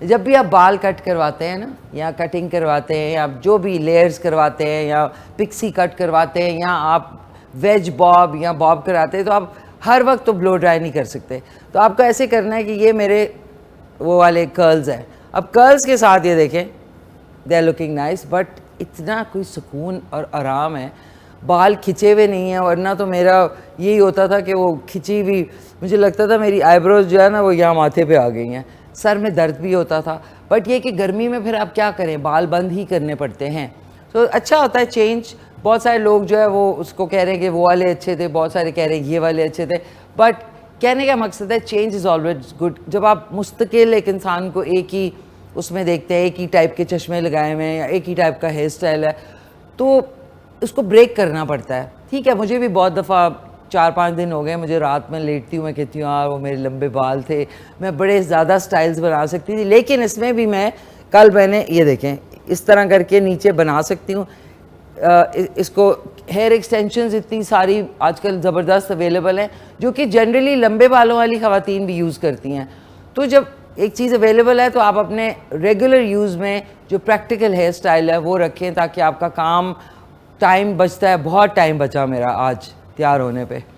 जब भी आप बाल कट करवाते हैं ना, या कटिंग करवाते हैं, या जो भी लेयर्स करवाते हैं, या पिक्सी कट करवाते हैं, या आप वेज बॉब या बॉब कराते हैं, तो आप हर वक्त तो ब्लो ड्राई नहीं कर सकते। तो आपको ऐसे करना है कि ये मेरे वो वाले कर्ल्स हैं, अब कर्ल्स के साथ ये देखें, they are looking nice, but इतना कोई सुकून और आराम है, बाल खिंचे हुए नहीं हैं। वरना तो मेरा यही होता था कि वो खिंची हुई, मुझे लगता था मेरी आईब्रोज जो है ना वो यहाँ माथे पे आ गई हैं, सर में दर्द भी होता था। बट ये कि गर्मी में फिर आप क्या करें, बाल बंद ही करने पड़ते हैं। तो अच्छा होता है चेंज। बहुत सारे लोग जो है वो उसको कह रहे हैं कि वो वाले अच्छे थे, बहुत सारे कह रहे हैं ये वाले अच्छे थे, बट कहने का मकसद है चेंज इज़ ऑलवेज गुड। जब आप मुस्तकिल एक इंसान को एक ही उसमें देखते हैं, एक ही टाइप के चश्मे लगाए हुए हैं या एक ही टाइप का हेयर स्टाइल है, तो उसको ब्रेक करना पड़ता है। ठीक है, मुझे भी बहुत दफ़ा 4-5 दिन हो गए, मुझे रात में लेटती हूँ, मैं कहती हूँ यार वो मेरे लंबे बाल थे, मैं बड़े ज़्यादा स्टाइल्स बना सकती थी। लेकिन इसमें भी मैं कल मैंने ये देखें इस तरह करके नीचे बना सकती हूँ। इसको हेयर एक्सटेंशंस इतनी सारी आजकल ज़बरदस्त अवेलेबल हैं, जो कि जनरली लंबे बालों वाली ख़वातीन भी यूज़ करती हैं। तो जब एक चीज़ अवेलेबल है तो आप अपने रेगुलर यूज़ में जो प्रैक्टिकल हेयर स्टाइल है वो रखें, ताकि आपका काम टाइम बचता है। बहुत टाइम बचा मेरा आज तैयार होने पे।